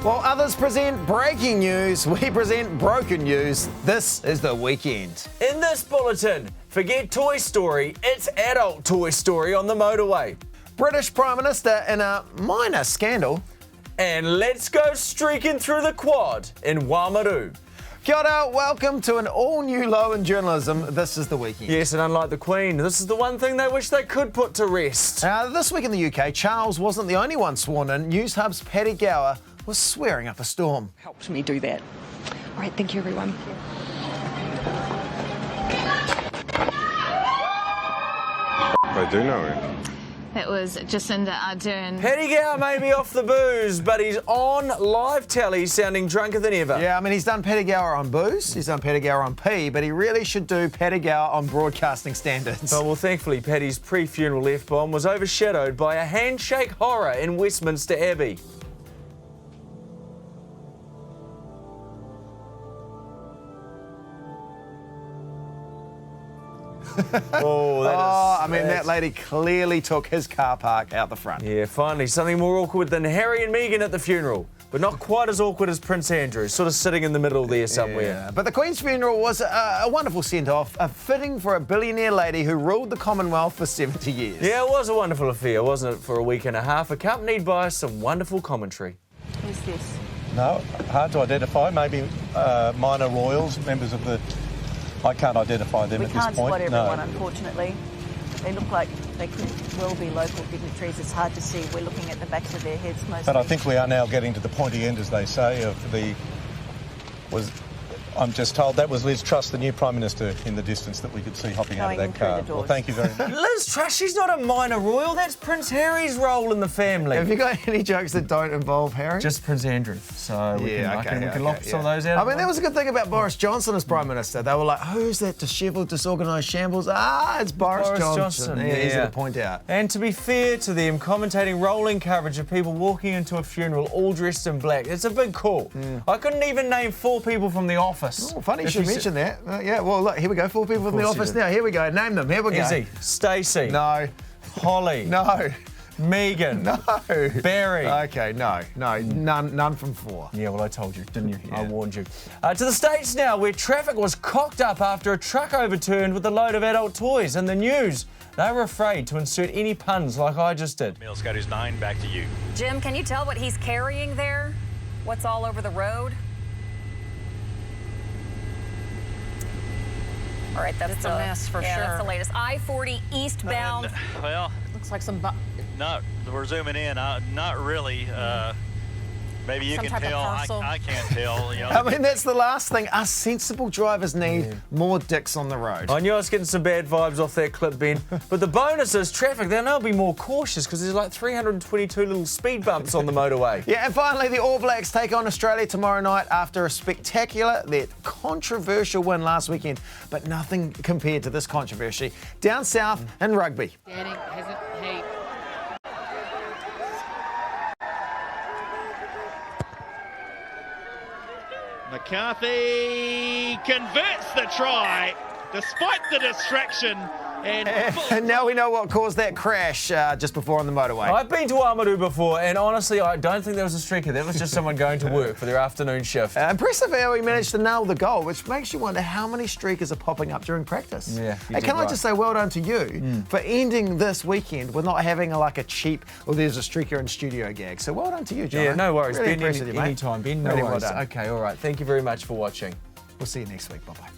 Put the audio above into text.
While others present breaking news, we present broken news. This is the weekend. In this bulletin, forget Toy Story, it's adult Toy Story on the motorway. British Prime Minister in a minor scandal. And let's go streaking through the quad in Wamaru. Kia ora, welcome to an all-new low in journalism. This is the weekend. Yes, and unlike the Queen, this is the one thing they wish they could put to rest. This week in the UK, Charles wasn't the only one sworn in. News Hub's Paddy Gower was swearing up a storm. Helped me do that. All right, thank you, everyone. I do know him. It was Jacinda Ardern. Paddy Gower may be off the booze, but he's on live telly sounding drunker than ever. Yeah, I mean, he's done Paddy Gower on booze, he's done Paddy Gower on pee, but he really should do Paddy Gower on broadcasting standards. Oh, well, thankfully, Paddy's pre-funeral F-bomb was overshadowed by a handshake horror in Westminster Abbey. That lady clearly took his car park out the front. Yeah, finally, something more awkward than Harry and Meghan at the funeral. But not quite as awkward as Prince Andrew, sort of sitting in the middle there somewhere. Yeah, but the Queen's funeral was a wonderful send-off, fitting for a billionaire lady who ruled the Commonwealth for 70 years. Yeah, it was a wonderful affair, wasn't it, for a week and a half, accompanied by some wonderful commentary. Who's this? No, hard to identify. Maybe minor royals, members of the... I can't identify them at this point. We can't spot everyone, no. Unfortunately. They look like they could well be local dignitaries. It's hard to see. We're looking at the backs of their heads mostly. But I think we are now getting to the pointy end, as they say, of the... I'm just told that was Liz Truss, the new Prime Minister, in the distance that we could see hopping out of that car. Well, thank you very much. Liz Truss, she's not a minor royal. That's Prince Harry's role in the family. Have you got any jokes that don't involve Harry? Just Prince Andrew. So we can lock some of those out. I mean, that was a good thing about Boris Johnson as Prime Minister. They were like, who's that dishevelled, disorganised shambles? It's Boris Johnson. Yeah, easy to point out. And to be fair to them, commentating rolling coverage of people walking into a funeral all dressed in black, it's a big call. I couldn't even name 4 people from The Office. Oh, funny you should mention that. Yeah, well, look, here we go. 4 people from The Office now. Here we go. Name them. Here we go. Easy. Stacey. No. Holly. No. Megan. No. Barry. Okay, no. None from 4. Yeah, well, I told you, didn't you? Yeah. I warned you. To the States now, where traffic was cocked up after a truck overturned with a load of adult toys. In the news, they were afraid to insert any puns like I just did. Scotty's 9, back to you. Jim, can you tell what he's carrying there? What's all over the road? All right, that's a mess for sure. That's the latest. I-40 eastbound. Well, Looks like some... no, we're zooming in. Not really. Maybe you Some can type of tell. parcel. I can't tell. You know. I mean, that's the last thing. Us sensible drivers need more dicks on the road. I knew I was getting some bad vibes off that clip, Ben. But the bonus is traffic. They'll now be more cautious because there's like 322 little speed bumps on the motorway. Yeah, and finally, the All Blacks take on Australia tomorrow night after a spectacular, yet controversial win last weekend. But nothing compared to this controversy down south in rugby. Danny hasn't. Hey. McCarthy converts the try despite the distraction. And now we know what caused that crash just before on the motorway. I've been to Wamaru before, and honestly, I don't think that was a streaker. That was just someone going to work for their afternoon shift. Impressive how he managed to nail the goal, which makes you wonder how many streakers are popping up during practice. Yeah, and can I just say well done to you for ending this weekend with not having a cheap, there's a streaker in studio gag. So well done to you, Jono. Yeah, no worries. Really Ben, impressive, mate. anytime, Ben. No Really well worries. done. Okay, all right. Thank you very much for watching. We'll see you next week. Bye-bye.